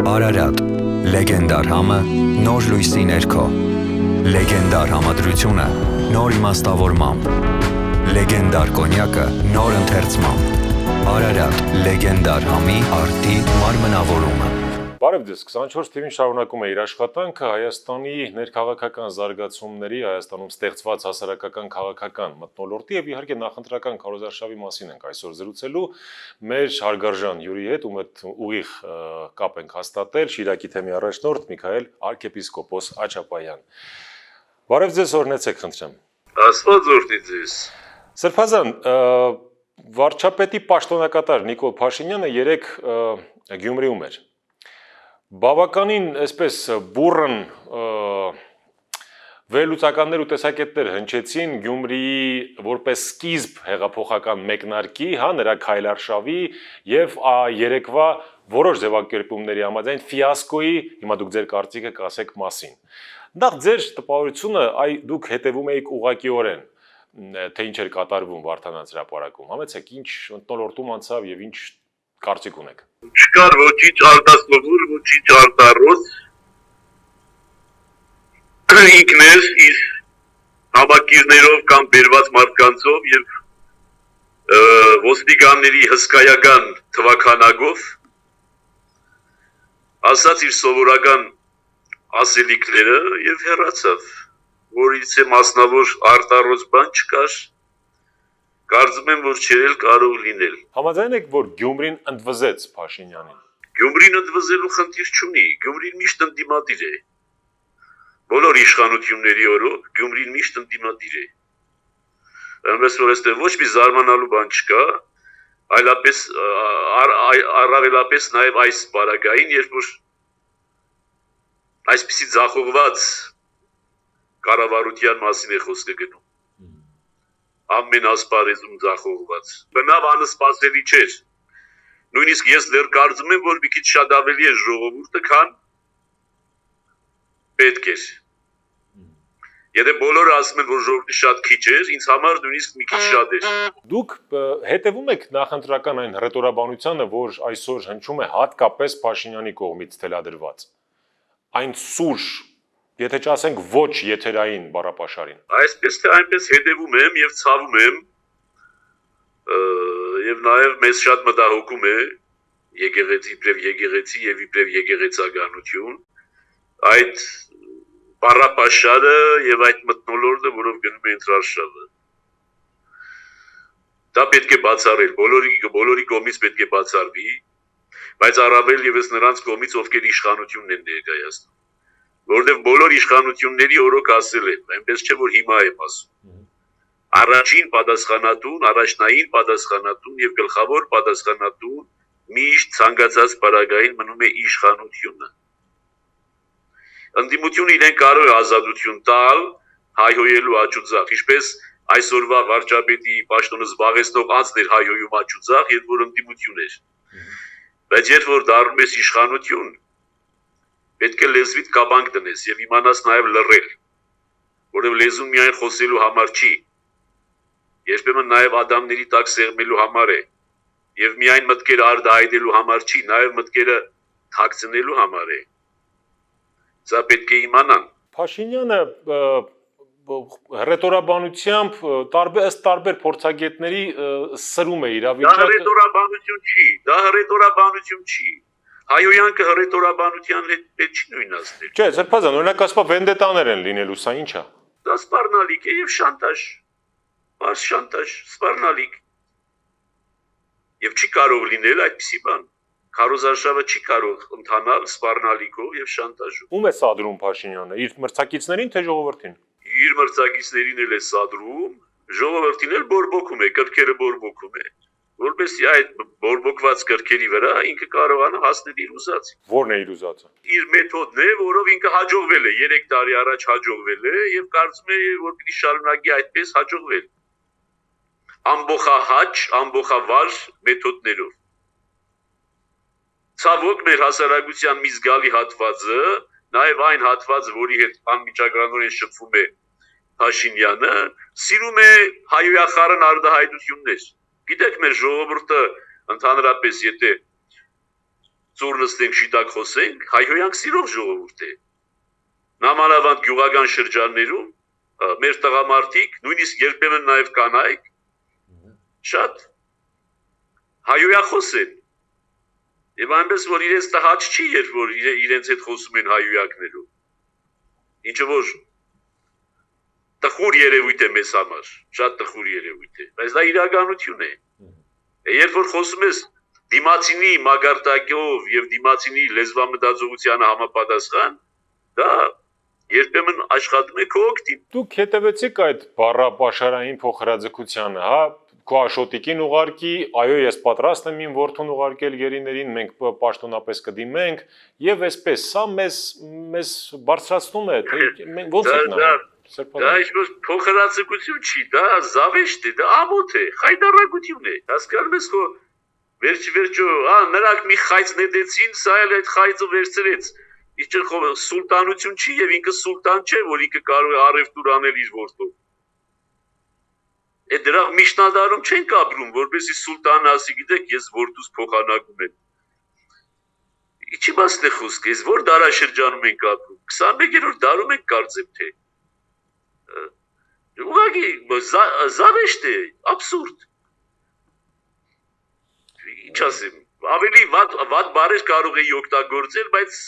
Արարատ, լեգենդար համը, նոր լույսի ներքո, լեգենդար համադրությունը, նոր իմաստավորմամբ, լեգենդար կոնյակը, նոր ընթերցմամբ, Արարատ, լեգենդար համի արդի մարմնավորումը։ Բարև ձեզ, 24 TV-ն շարունակում է իր աշխատանքը Հայաստանի ներքաղաքական զարգացումների, Հայաստանում ստեղծված հասարակական քաղաքական մթնոլորտի եւ իհարկե նախընտրական քարոզարշավի մասին ենք այսօր զրուցելու մեր հարգարժան հյուրի հետ, ում հետ ուղիղ կապ ենք հաստատել, Շիրակի թեմի առաջնորդ Միքայել arczepiskopos Աչապայան։ Բարև ձեզ, օրհնեցեք, խնդրեմ։ Աստված օրհնի ձեզ։ Սրբազան, վարչապետի պաշտոնակատար Նիկոլ Փաշինյանը երեկ Գյումրիում էր։ Բավականին այսպես բուրըն վերլուծականներ ու տեսակետներ հնչեցին Գյումրիի որպես սկիզբ հեղափոխական մեկնարկի, նրա քայլարշավի եւ երեկվա որոշ ձևակերպումների համաձայն ֆիասկոյի, հիմա դուք ձեր կարծիքը կասեք մասին։ Նախ ձեր տպավորությունը, դուք հետևում եք ուղղակիորեն, թե ինչ էր կատարվում Վարդանանց հրապարակում։ Համեցեք, ինչ մթնոլորտում անցավ եւ ինչ կարծիք ունեք։ Չկար ոչինչ արտասովոր, ոչինչ արտառոց։ Ինքն էր իր հավաքիրներով կամ բերված մարդկանցով եւ ոստիկանների հսկայական թվաքանակով ասաց իր սովորական ասելիքները եւ հեռացավ, որից է մասնավոր արտառոց բան չկար։ Կարծում եմ, որ չերել կարող լինել։ Համաձայն եք, որ Գյումրին ընդվզեց Փաշինյանին։ Գյումրին ընդվզելու խնդիր չունի, Գյումրին միշտ ընդդիմադիր է։ Բոլոր իշխանությունների օրոք Գյումրին միշտ ընդդիմադիր է։ Այնպես որ այստեղ ոչ մի զարմանալու բան չկա, այլապես առավելապես նաև այս բարակային, երբ որ այսպիսի ձախողված կառավարության մասին է խոսքը գնում։ Ամեն ասպարեզում ձախողված։ Բնավ անսպասելի չէր։ Նույնիսկ ես դեռ կարծում եմ, որ մի քիչ շատ ավելի է ժողովուրդը, քան պետք էր։ Եթե բոլորը ասում են, որ ժողովուրդը շատ քիչ էր, ինձ համար նույնիսկ մի քիչ շատ էր։ Դուք հետևում եք նախընտրական այն հռետորաբանությանը, որ այսօր հնչում է հատկապես Փաշինյանի կողմից թելադրված։ Այն սուր, եթե չասենք ոչ եթերային բառապաշարին։ Այսպես թե այնպես հետևում եմ եւ ցավում եմ եւ նաեւ մեզ շատ մտահոգում է եկեղեցի իբրև եկեղեցի եւ իբրև եկեղեցականություն այդ բառապաշարը եւ այդ մթնոլորտը, որով գնում է ընտրարշավը։ Դա պետք է բացառել, բոլորի կողմից պետք է բացառվի, բայց առավել եւս նրանց կողմից, ովքեր իշխանությունն են ներկայացնում։ Որտեղ բոլոր իշխանությունների օրոք ասել են, այնպես չէ որ հիմա եմ ասում։ Առաջին պատասխանատուն, առաջնային պատասխանատուն եւ գլխավոր պատասխանատուն միշտ ցանկացած պարագային մնում է իշխանությունը։ Ընդդիմությունը իրեն կարող է ազատություն տալ, հայհոյելու աջուձախ, ինչպես այսօրվա վարչապետի պաշտոնը զբաղեցնող անձն էր հայհոյում աջուձախ, երբ որ ընդդիմություն էր։ Բայց երբ որ դառնում ես իշխանություն, պետք է լեզվիդ կապանք դնես եւ իմանաս նաեւ լռել, որովհետեւ լեզուն միայն խոսելու համար չի, երբեմն նաեւ ադամների տակ սեղմելու համար է եւ միայն մտքերը արդահայտելու համար չի, նաեւ մտքերը թաքցնելու համար է։ Սա պետք է իմանան։ Փաշինյանը հռետորաբանությամբ ըստ տարբեր փորձագետների սրում է իրավիճակը։ Դա հռետորաբանություն չի, դա հռետորաբանություն չի։ Հայոյանքը հռետորաբանության հետ չի նույնացնել։ Չէ, Սրբազան, օրինակ ասպա վենդետաներ են լինելու, սա ի՞նչ է։ Դա սպառնալիք է եւ շանտաժ։ Բաց շանտաժ, սպառնալիք։ Եվ չի կարող լինել այդպիսի բան։ Քարոզարշավը չի կարող ընթանալ սպառնալիքով եւ շանտաժով։ Ում է սադրում Փաշինյանը, իր մրցակիցներին թե ժողովրդին։ Իր մրցակիցներին էլ է սադրում, ժողովրդին էլ բորբոքում է, կրքերը բորբոքում է, որպեսզի այդ բորբոքված կրքերի վրա ինքը կարողանա հասնել իր ուզածին։ Ո՞րն է իր ուզածը։ Իր մեթոդն է, որով ինքը հաջողվել է, 3 տարի առաջ հաջողվել է եւ կարծում է, որ պիտի շարունակի այդպես հաջողվել։ Ամբողահաճ, ամբողավար մեթոդներով։ Ցավոք մեր հասարակության մի զգալի հատվածը, նաև այն հատվածը, որի հետ անմիջականորեն շփվում է Փաշինյանը, սիրում է հայոյախառն արտահայտություններ։ Գիտեք, մեր ժողովուրդը ընդհանրապես եթե ծուր նստենք շիտակ խոսենք, հայհոյանք սիրող ժողովուրդ է։ Նամանավանդ գյուղական շրջաններում մեր տղամարդիկ, նույնիսկ երբեմն նաև կանայք շատ հայոյախոս են։ Եվ այնպես որ իրենց տհաճ չի, երբ որ իրենց հետ խոսում են հայոյակներով։ Ինչը որ տխուր երևույթ է մեզ համար, շատ տխուր երևույթ է, բայց դա իրականություն է։ Երբ որ խոսում ես դիմացինի մագարտակով եւ դիմացինի լեզվամտածողությանը համապատասխան, դա երբեմն աշխատում է քո օգտին։ Դուք հետևեցիք այդ բառապաշարային փոխհրաձգությանը, հա, քո աշոտիկին ուղարկի, այո, ես պատրաստ եմ իմ որդուն ուղարկել գերիներին, մենք պաշտոնապես կդիմենք, եւ այսպես սա մեզ բարձրացնում է, թե մենք ո՞նց ենք նայում։ Դա ինչ-որ փոխհրաձգություն չի, դա զավեշտ է, դա ամոթ է, խայտարակություն է։ Հասկանում ես, քո վերջո, նրանք մի խայծ նետեցին, սա էլ այդ խայծը վերցրեց։ Իչը սուլտանություն չի եւ ինքը սուլտան չէ, որ ինքը կարող է առևտուր անել իր որդով։ Այդ դրանք միջնադարում չենք ապրում, որպեսզի սուլտանը ասի, գիտեք, ես որդուս փոխանակում եմ։ Ինչի մասն է խոսքը, ես որ դարաշրջանում ենք ապրում, 21-րդ դարում ենք կարծեմ թե։ Ուղղակի զավեշտ է, աբսուրդ։ Ինչ ասեմ, ավելի վատ բառեր կարող էի օգտագործել, բայց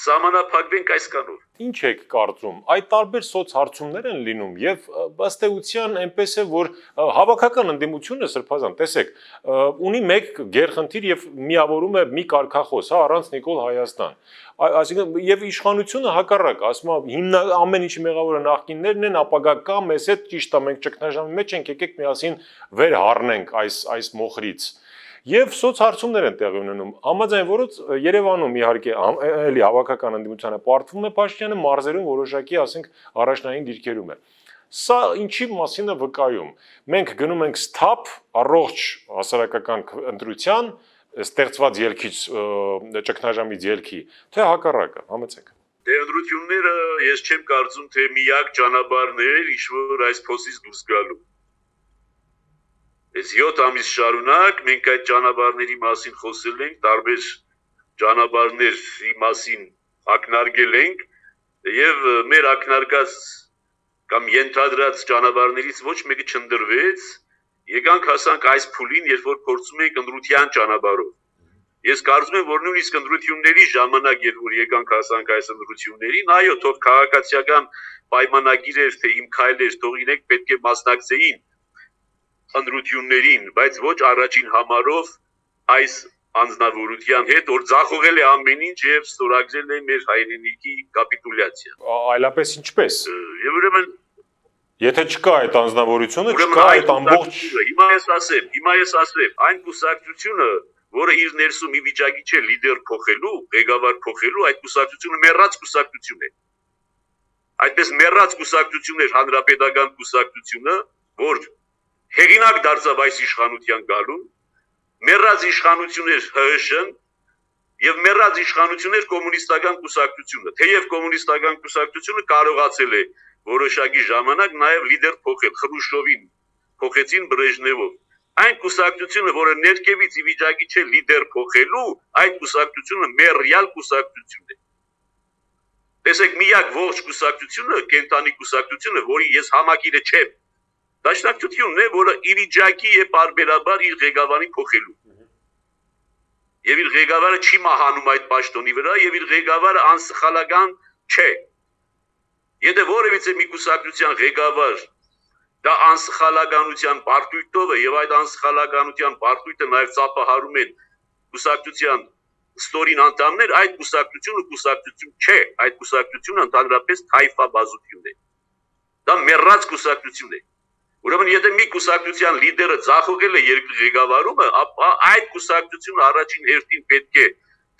սահմանափակվենք այսքանով։ Ինչ եք կարծում, այդ տարբեր սոցհարցումներ են լինում եւ ըստ էության այնպես է, որ հավաքական ընդդիմությունը Սրբազան, տեսեք, ունի մեկ գերխնդիր եւ միավորում է մի կարգախոս, հա, առանց Նիկոլ Հայաստան։ Այսինքն եւ իշխանությունը հակառակ, ասում է ամեն ինչի մեղավորը նախկիններն են, ապագա կա, մեզ հետ ճիշտ է, մենք ճգնաժամի մեջ ենք, եկեք միասին վեր հառնենք այս մոխրից։ Եվ սոցհարցումներ են տեղի ունենում, համաձայն որոնց Երևանում իհարկե էլի հավաքական ընդդիմությանը պարտվում է Փաշինյանը, մարզերում որոշակի, ասենք, առաջնային դիրքերում է։ Սա ինչի մասին է վկայում։ Մենք գնում ենք սթափ առողջ հասարակական ընտրության, ստեղծված ելքից, ճգնաժամից ելքի, թե հակառակը, համեցեք։ Դե ընտրությունները ես չեմ կարծում, թե միակ ճանապարհն է, ինչ-որ այս փոսից դուրս գալու։ Այս 7 ամիս շարունակ մենք այդ ճանապարհների մասին խոսել ենք, տարբեր ճանապարհների մասին ակնարկել ենք եւ մեր ակնարկած կամ ենթադրած ճանապարհներից ոչ մեկը չընդրվեց, եկանք հասանք այս փուլին, երբ որ փորձում ենք ընտրության ճանապարհով։ Ես կարծում եմ, որ նույնիսկ ընտրությունների ժամանակ, երբ որ եկանք հասանք այս ընտրություններին, այո, թող քաղաքացիական պայմանագիր էր, թե իմ քայլեր, թող իրենք պետք է մասնակցեին ընտրություններին, բայց ոչ առաջին համարով այս անձնավորության հետ, որ ձախողել է ամեն ինչ եւ ստորագրել է մեր հայրենիքի կապիտուլյացիա։ Այլապես ինչպես։ Եվ ուրեմն Եթե չկա այդ անձնավորությունը, չկա այդ ամբողջ։ Հիմա ես ասեմ, այն կուսակցությունը, որը իր ներսում ի վիճակի չէ լիդեր փոխելու, ղեկավար փոխելու, այդ կուսակցությունը մեռած կուսակցություն է։ Այդպես մեռած կուսակցություն էր հանրապետական կուսակցությունը, որ հեղինակ դարձավ այս իշխանության գալուն, մեռած իշխանություն էր ՀՀՇ-ն եւ մեռած իշխանություն էր կոմունիստական կուսակցությունը։ Թեև կոմունիստական կուսակցությունը կարողացել է որոշակի ժամանակ նաև լիդեր փոխել, Խրուշչովին փոխեցին Բրեժնևով։ Այն կուսակցությունը, որը ներքևից ի վիճակի չէ լիդեր փոխելու, այդ կուսակցությունը մեռյալ կուսակցություն է։ Տեսեք, միակ ողջ կուսակցությունը, կենտանի կուսակցությունը, որի ես համակիրը չեմ, դաշնակցությունն է, որը ի վիճակի է պարբերաբար իր ղեկավարին փոխելու։ Եվ իր ղեկավարը չի մահանում այդ պաշտոնի վրա, եւ իր ղեկավարը անսխալական չէ։ Եթե որևիցե մի կուսակցության ղեկավար դա անսխալականության պարտույտով է եւ այդ անսխալականության պարտույտը նաեւ ծափահարում են կուսակցության ստորին անդամներ, այդ կուսակցությունը կուսակցություն չէ, այդ կուսակցությունը ընդհանրապես թայֆաբազություն է։ Դա մեռած կուսակցություն է։ Ուրեմն եթե մի կուսակցության լիդերը ձախողել է երկրի ղեկավարումը, ապա այդ կուսակցությունը առաջին հերթին պետք է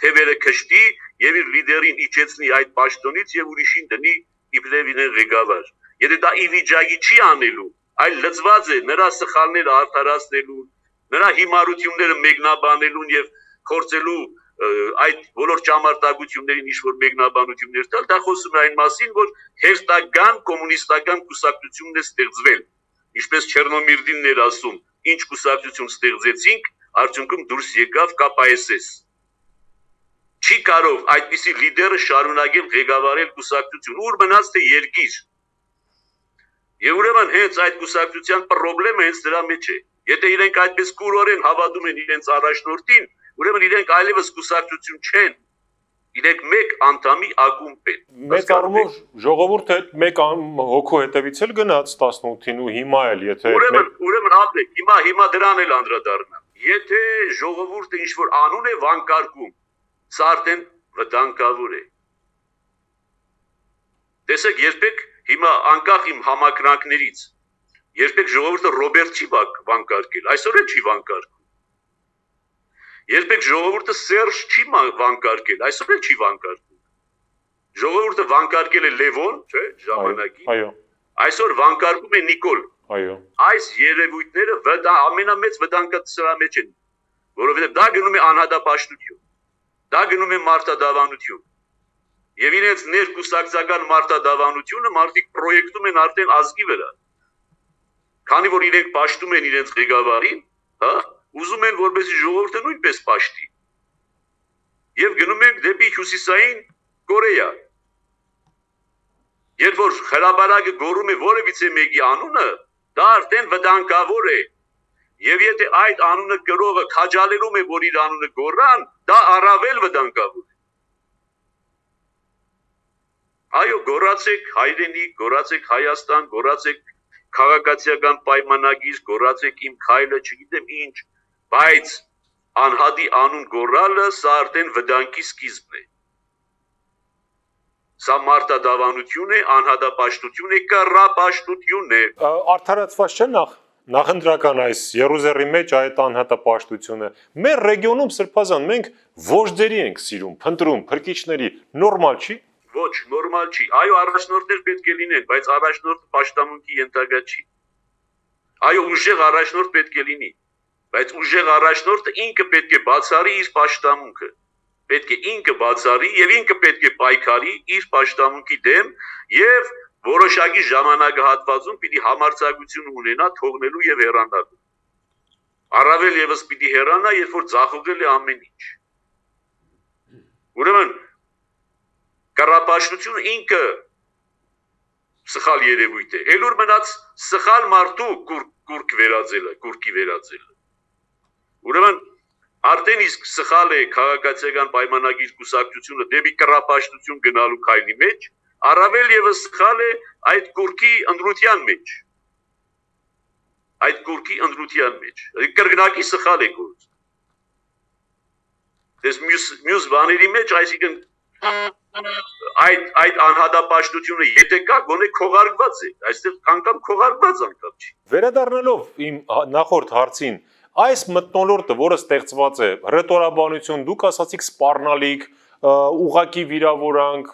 թևերը քշտի եւ իր լիդերին իջեցնի այդ պաշտոնից եւ ուրիշին դնի իբրևին ղեկավար։ Եթե դա ի վիճակի չի անելու, այլ լծված է նրա սխալները արդարացնելու, նրա հիմարությունները մեկնաբանելուն եւ խորցելու այդ բոլոր ճամարտագություններին ինչ-որ մեկնաբանություններ տալ, դա խոսում է այն մասին, որ հերթական կոմունիստական կուսակցությունն է ստեղծվել։ Ինչպես Չեռնոմիրդինն էր ասում, ինչ կուսակցություն ստեղծեցինք, արդյունքում դուրս եկավ KPSS։ Չի կարող այդպիսի լիդերը շարունակել ղեկավարել կուսակցություն, ուր մնաց թե երկիր։ Եվ ուրեմն հենց այդ կուսակցության խնդրեմը հենց դրա մեջ է։ Եթե իրենք այդպես կուրորեն հավատում են իրենց առաջնորդին, ուրեմն իրենք այլևս կուսակցություն չեն։ Իրենք մեկ անդամի ակումբ են։ Մեծ առումով ժողովուրդը մեկ հոգու հետևից էլ գնաց 18-ին ու հիմա էլ եթե Ուրեմն ապրեք, հիմա դրան էլ անդրադառնամ։ Եթե ժողովուրդը ինչ որ անուն է վանկարկում, սա արդեն վտանգավոր է։ Տեսեք, երբեք հիմա անկախ իմ համակրանքներից, երբեք ժողովուրդը Ռոբերտ չի վանկարկել, այսօր էլ չի վանկարկում։ Երբեք ժողովուրդը Սերժ չի վանկարկել, այսօր էլ չի վանկարկում։ Ժողովուրդը վանկարկել է Լևոն, չէ, ժամանակին։ Այո։ Այսօր վանկարկում է Նիկոլ։ Այո։ Այս երևույթները ամենամեծ վտանգածրա մեջ են, որովհետև դա գնում է անհատապաշտություն, դա գնում է մարդադավանություն։ Եվ իրենց ներկուսակցական մարդադավանությունը մարդիկ պրոյեկտում են արդեն ազգի վրա։ Քանի որ իրենք պաշտում են իրենց ղեկավարին, հա, ուզում են որպեսզի ժողովուրդը նույնպես պաշտի։ Եվ գնում ենք դեպի հյուսիսային Կորեա։ Երբ որ հրապարակը գոռում է որևիցե մեկի անունը, դա արդեն վտանգավոր է։ Եվ եթե այդ անունը գրողը քաջալերում է, որ իր անունը գոռան, դա առավել վտանգավոր է։ Այո, գոռացեք հայրենիք, գոռացեք Հայաստան, գոռացեք քաղաքացիական պայմանագիր, գոռացեք իմ քայլը, չգիտեմ ինչ, բայց անհատի անուն գոռալը սա արդեն վտանգի սկիզբն է։ Սա մարդադավանություն է, անհատապաշտություն է, կռապաշտություն է։ Արդարացված չէ նախընտրական այս Երուսաղեմի մեջ այդ անհատապաշտությունը։ Մեր ռեգիոնում Սրբազան մենք ոչձերի ենք սիրում, փնտրում, փրկիչների, նորմալ չի։ Ոչ, նորմալ չի։ Այո, առաջնորդներ պետք է լինեն, բայց առաջնորդը պաշտամունքի ենթակա չի։ Այո, ուժեղ առաջնորդ պետք է լինի, բայց ուժեղ առաջնորդը ինքը պետք է բացառի իր պաշտամունքը։ Պետք է ինքը բացառի եւ ինքը պետք է պայքարի իր պաշտամունքի դեմ եւ որոշակի ժամանակահատվածում պիտի համարձակություն ունենա թողնելու եւ հեռանալու։ Առավել եւս պիտի հեռանա, երբ որ ձախողել է ամեն ինչ։ Ուրեմն կռապաշտությունը ինքը սխալ երևույթ է։ Էլուր մնաց սխալ մարդու կուրքի վերածելը։ Ուրեմն արդեն իսկ սխալ է քաղաքացիական պայմանագիր կուսակցությունը դեպի կռապաշտություն գնալու քայլի մեջ, առավել եւս սխալ է այդ կուրքի ընտրության մեջ։ Այդ կուրքի ընտրության մեջ։ Կրկնակի սխալ է գործ։ Դες մյուս բաների մեջ, այսինքն այդ անհատապաշտությունը եթե կա գոնե քողարկված է, այստեղ անգամ քողարկված անգամ չի։ Վերադառնալով իմ նախորդ հարցին, այս մթնոլորտը, որը ստեղծված է, հռետորաբանություն, դուք ասացիք սպառնալիք, ուղակի վիրավորանք,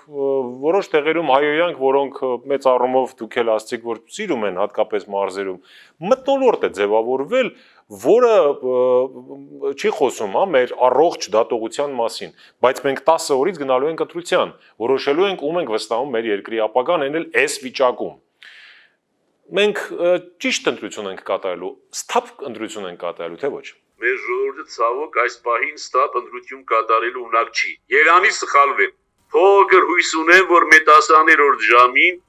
որոշ տեղերում հայոյանք, որոնք մեծ առումով դուք էլ ասացիք, որ սիրում են հատկապես մարզերում, մթնոլորտ է ձևավորվել, որը չի խոսում մեր առողջ դատողության մասին, բայց մենք 10 օրից գնալու ենք ընտրության, որոշելու ենք ում ենք վստահում մեր երկրի ապագան, այն էլ այս վիճակում։ Մենք ճիշտ ընտրություն ենք կատարելու, սթափ ընտրություն ենք կատարելու, թե ոչ։ Մեր ժողովուրդը ցավոք այս պահին ստապ ընտրություն կատարելու ունակ չի։ Երանի սխալվեն։ Փոքր հույս ունեմ, որ մեր 10-րդ ժամին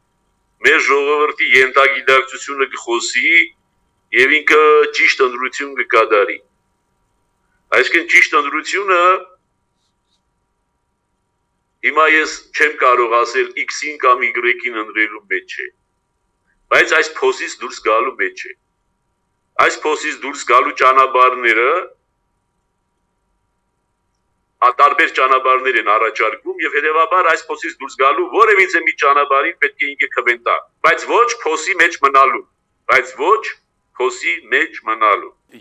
մեր ժողովրդի ենթագիտակցությունը կխոսի եւ ինքը ճիշտ ընտրություն կկատարի։ Այսինքն ճիշտ ընտրությունը հիմա ես չեմ կարող ասել X-ին կամ Y-ին ընտրելու մեջ է, բայց այս փոսից դուրս գալու մեջ է։ Այս փոսից դուրս գալու ճանապարհները տարբեր ճանապարհներ են առաջարկում եւ հետեւաբար այս փոսից դուրս գալու որևիցե մի ճանապարհին պետք է ինքը քվենտա, բայց ոչ փոսի մեջ մնալու,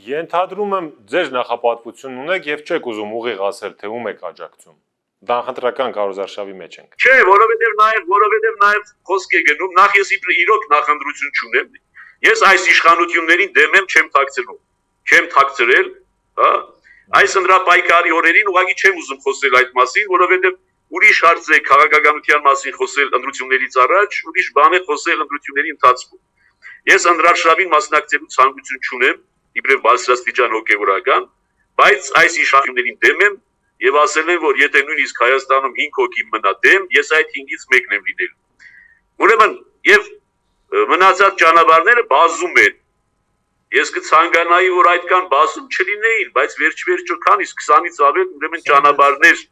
Ենթադրում եմ ձեր նախապատվություն ունեք եւ չեք ուզում ուղիղ ասել թե ում եք աջակցում։ Նախընտրական կարոզարշավի մեջ ենք։ Չէ, որովհետեւ նաեւ խոսք է գնում, նախ ես իրոք նախընտրություն չունեմ։ Ես այս իշխանություններին դեմ եմ, չեմ թաքցրել, հա։ Այս ընդրապայքարի օրերին ուղղակի չեմ ուզում խոսել այդ մասին, որովհետև ուրիշ հարց է քաղաքականության մասին խոսել ընտրություններից առաջ, ուրիշ բան է խոսել ընտրությունների ընթացքում։ Ես ընդրարշավին մասնակցելու ցանկություն չունեմ, իբրև բարձրաստիճան հոգևորական, բայց այս իշխանություններին դեմ եմ եւ ասել եմ, որ եթե նույնիսկ Հայաստանում 5 հոգի մնա դեմ, ես այդ 5-ից մեկն եմ լինելու։ Ուրեմն եւ մնացած ճանապարհները բազում են։ Ես կցանկանայի, որ այդքան բազում չլինեին, բայց վերջ-վերջո քանից 20-ից ավել ուրեմն ճանապարհներ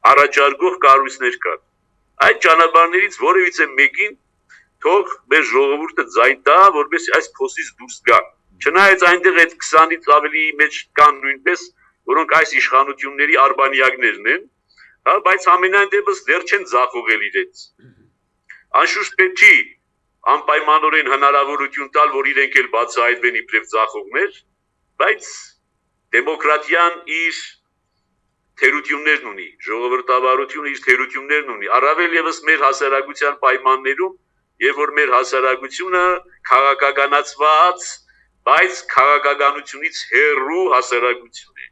առաջարկող կառույցներ կան։ Այդ ճանապարհներից որևիցե մեկին թող մեր ժողովուրդը ձայն տա, որպես այս փոսից դուրս գա։ Չնայած այնտեղ այդ 20-ից ավելի մեջ կան նույնպես, որոնք այս իշխանությունների արբանյակներն են, հա, բայց ամենայն դեպս դեռ չեն ձախողել իրենց։ Անշուշտ պետք չի անպայմանորեն հնարավորություն տալ, որ իրենք էլ բացահայտվեն իբրև ձախողներ, բայց դեմոկրատիան իր թերություններն ունի, ժողովրդավարությունը իր թերություններն ունի, առավել եւս մեր հասարակության պայմաններում, եւ որ մեր հասարակությունը քաղաքականացված, բայց քաղաքականությունից հեռու հասարակություն է։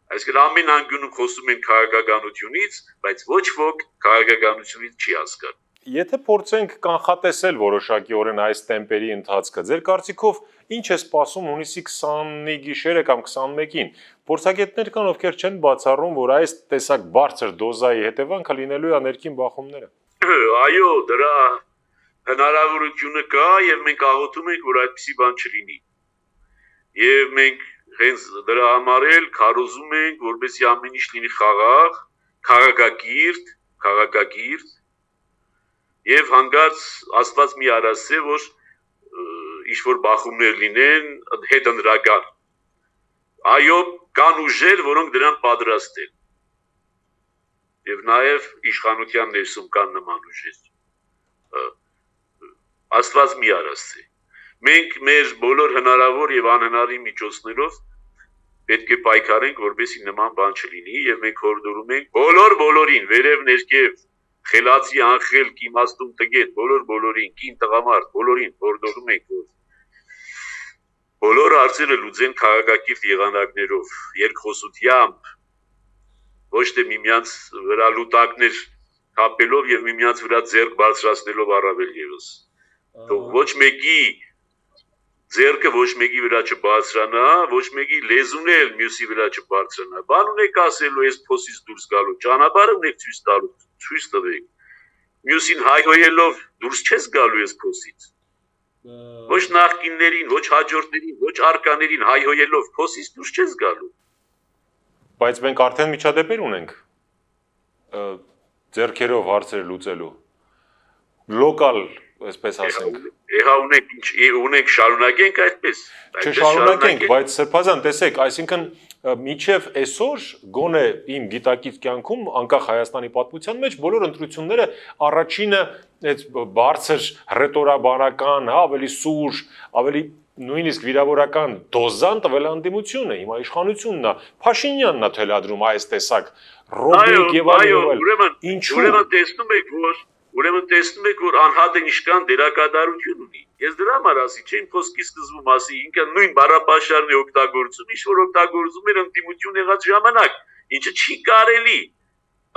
Այսինքն ամեն անկյունում խոսում են քաղաքականությունից, բայց ոչ ոք քաղաքականությունից չի հասկանում։ Եթե փորձենք կանխատեսել որոշակիորեն այս տեմպերի ընթացքը, ձեր կարծիքով ինչ է սպասում հունիսի 20-ի գիշերը կամ 21-ին։ Փորձագետներ կան, ովքեր չեն բացառում, որ այս տեսակ բարձր դոզայի հետևանքը լինելու է ներքին բախումները։ Այո, դրա հնարավորությունը կա եւ մենք աղոթում ենք, որ այդպիսի բան չլինի։ Եվ մենք հենց դրա համար էլ քարոզում ենք, որպեսզի ամեն ինչ լինի խաղաղ, քաղաքակիրթ եւ հանգած Աստված մի արասե, որ ինչ-որ բախումներ լինեն հետընտրական։ Այո, կան ուժեր, որոնք դրան պատրաստ են։ Եվ նաեւ իշխանության ներսում կան նման ուժեր։ Աստված մի արասե։ Մենք մեր բոլոր հնարավոր եւ անհնարին միջոցներով պետք է պայքարենք, որպեսզի նման բան չլինի եւ մենք հորդորում ենք բոլորին, վերև ներքև, խելացի անխել իմաստուն տգետ, բոլորին, կին տղամարդ, բոլորին հորդորում ենք, որ բոլոր հարցերը լուծեն քաղաքակիրթ եղանակներով, երկխոսությամբ, ոչ թե միմյանց վրա լուտակներ կապելով եւ միմյանց վրա ձեռք բարձրացնելով առավել եւս։ Թող ոչ մեկի ձեռքը ոչ մեկի վրա չբարձրանա, ոչ մեկի լեզուն էլ մյուսի վրա չբարձրանա։ Բան ունեք ասելու այս փոսից դուրս գալու, ճանապարհը ունեք ցույց տվեք։ Մյուսին հայհոյելով դուրս չես գալու այս փոսից։ Ոչ նախկիններին, ոչ հաջորդներին, ոչ արկաներին հայհոյելով փոսից դուրս չես գալու։ Բայց մենք արդեն միջադեպեր ունենք ձեռքերով հարցեր լուծելու։ Լոկալ, այսպես ասենք։ Եղա ունենք շարունակենք այդպես։ Չշարունակենք, բայց Սրբազան, տեսեք, այսինքն միջև այսօր գոնե իմ գիտակից կյանքում անկախ Հայաստանի պատմության մեջ բոլոր ընտրությունները առաջինը այդ բարձր ռետորաբանական, ավելի սուր, ավելի նույնիսկ վիրավորական դոզան տվել անդիմությունը, հիմա իշխանությունն է, Փաշինյանն է թելադրում այս տեսակ ռոբիկ եւ այլն։ Ուրեմն տեսնում եք, որ անհատը ինչքան դերակատարություն ունի։ Ես դրա համար ասի, չէ՞, իմ խոսքի սկզբում ասի, ինքը նույն բառապաշարն է օգտագործում, ինչ որ օգտագործում էր ընդդիմություն եղած ժամանակ, ինչը չի կարելի։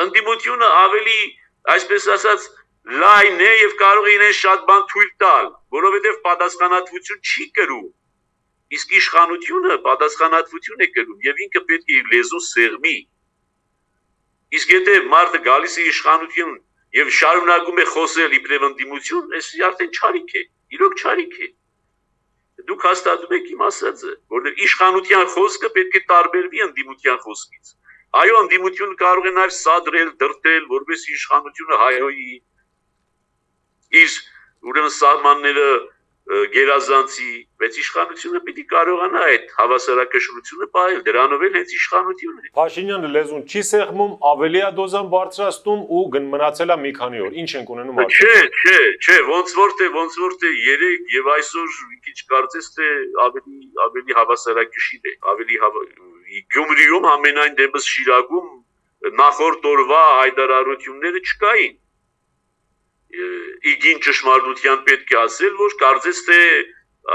Ընդդիմությունը ավելի, այսպես ասած, լայն է եւ կարող է իրեն շատ բան թույլ տալ, որովհետեւ պատասխանատվություն չի կրում։ Իսկ իշխանությունը պատասխանատվություն է կրում եւ ինքը պետք է իր լեզուն սեղմի։ Իսկ եթե մարդը գալիս է իշխանություն եւ շարունակում է խոսել իբրև ընդդիմություն, այս արդեն չարիք է, իրոք չարիք է։ Դուք հաստատում եք իմ ասածը, որտեղ իշխանության խոսքը պետք է տարբերվի ընդդիմության խոսքից։ Այո, ընդդիմությունը կարող է նաև սադրել, դրտել, որպես իշխանությունը հայհոյի իր ուրեմն սահմանները գերազանցի, բայց իշխանությունը պիտի կարողանա այդ հավասարակշռությունը պահել, դրանով էլ հենց իշխանություն է։ Փաշինյանը լեզուն չի սեղմում, ավելի է դոզան բարձրացնում ու մնացել է մի քանի օր։ Ինչ ենք ունենում արդյոք։ Չէ, ոնց որ թե երեք եւ այսօր մի քիչ կարծես թե ավելի հավասարակշիռ է, Գյումրիում ամենայն դեպս Շիրակում նախորդ օրվա հայտարարությունները չկային։ Իգին ճշմարտության պետք է ասել, որ կարծես թե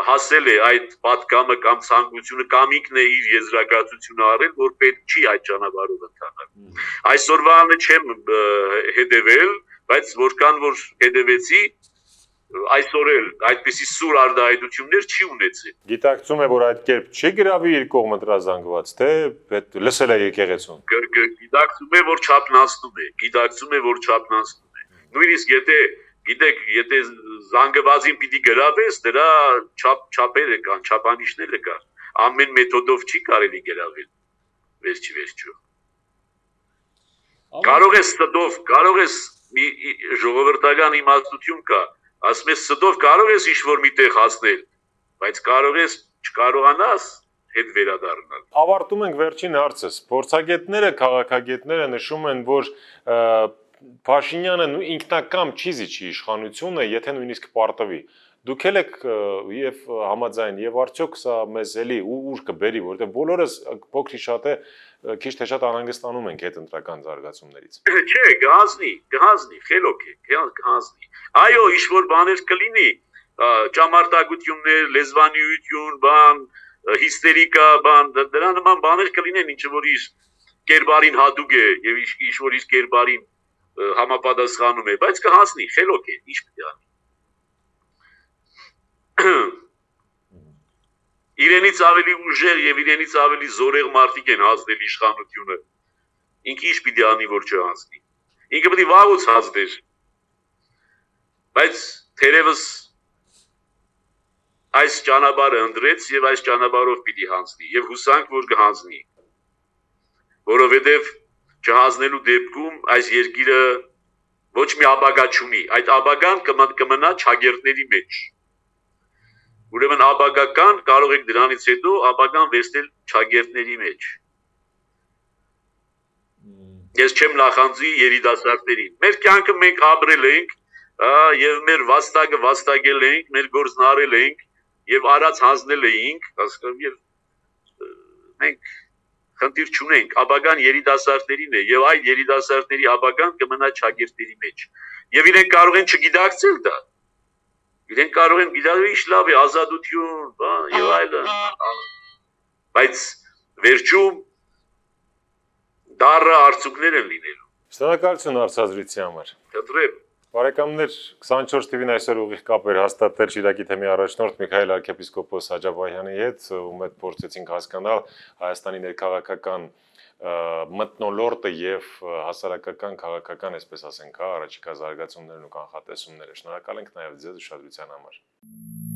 հասել է այդ պատկամը կամ ցանկությունը կամիկն է իր եզրակացությունը արել, որ պետք չի այդ ճանապարհով ընթանալ։ Այսօրվանը չեմ հետևել, բայց որքան որ հետևեցի, այսօր էլ այդպիսի սուր արտահայտություններ չի ունեցել։ Գիտակցում է, որ այդ կերպ չի գրավի իր կողմը դրազանգված, թե լսել է եկեղեցուն։ Գիտակցում է, որ չափնացնում է, գիտակցում է, որ չափնացնում է։ Նույնիսկ եթե զանգվածին պիտի գրավես, դրա չափերը կան, չափանիշները կան։ Ամեն մեթոդով չի կարելի գրավել։ Վերջի։ Կարող ես մի ժողովրդական իմաստություն կա, ասում ես ստով կարող ես ինչ-որ միտեղ հասնել, բայց չկարողանաս հետ վերադառնալ։ Ավարտում ենք վերջին հարցս։ Փորձագետները, քաղաքագետները նշում են, որ Փաշինյանը ինքնակամ չի զիջի իշխանությունը, եթե նույնիսկ պարտվի։ Դուք էլ եք եւ համաձայն եւ արդյոք սա մեզ էլի ուր կբերի, որովհետեւ բոլորս փոքրի շատ է քիչ թե շատ անհանգստանում ենք այդ ընտրական զարգացումներից։ Չէ, կհանձնի, խելոք է, կհանձնի։ Այո, ինչ-որ բաներ կլինի, ճամարտագություններ, լեզվանիություն, բան, հիստերիկա, բան, դրա նման բաներ կլինեն, ինչ որ իր կերպարին հատուկ է եւ ինչ որ իր կերպարին համապատասխանում է, բայց կհանձնի, խելոք է, ինչ պիտի անի։ Իրենից ավելի ուժեղ եւ իրենից ավելի զորեղ մարդիկ են հանձնել իշխանությունը։ Ինքը ինչ պիտի անի, որ չհանձնի։ Ինքը պիտի վաղուց հանձներ։ Բայց թերևս այս ճանապարհը ընտրեց եւ այս ճանապարհով պիտի հանձնի եւ հուսանք, որ կհանձնի։ Որովհետեւ չհանձնելու դեպքում այս երկիրը ոչ մի ապագա չունի։ Այդ ապագան կմնա ճագերտների մեջ։ Ուրեմն ապագական կարող եք դրանից հետո ապագան վերցնել ճագերտների մեջ։ Ես չեմ նախանձի երիտասարդներին։ Մեր կյանքը մենք ապրել ենք, եւ մեր վաստակը վաստակել ենք, մեր գործն արել ենք եւ արած հանձնել էինք, հասկանում եւ մենք խնդիր չունենք, ապագան երիտասարդներին է եւ այդ երիտասարդների ապագան կմնա ճագերտների մեջ։ Եվ իրենք կարող են չգիտակցել դա։ Իրենք կարող են գիտակցել ինչ լավ է, ազատություն, բան եւ այլն։ Բայց վերջում դառը արդյունքներ են լինելու։ Շնորհակալություն հարցազրույցի համար։ Խնդրեմ։ Բարեկամներ, 24 TV-ն այսօր ուղիղ կապեր հաստատել Շիրակի թեմի առաջնորդ Միքայել arczepiskopos Աջաբայանի հետ, ում հետ փորձեցինք հասկանալ Հայաստանի ներքաղաքական մթնոլորտը եւ հասարակական քաղաքական, այսպես ասենք, առաջիկա զարգացումներն ու կանխատեսումները։ Շնորհակալ ենք նաեւ ձեզ ուշադրության համար։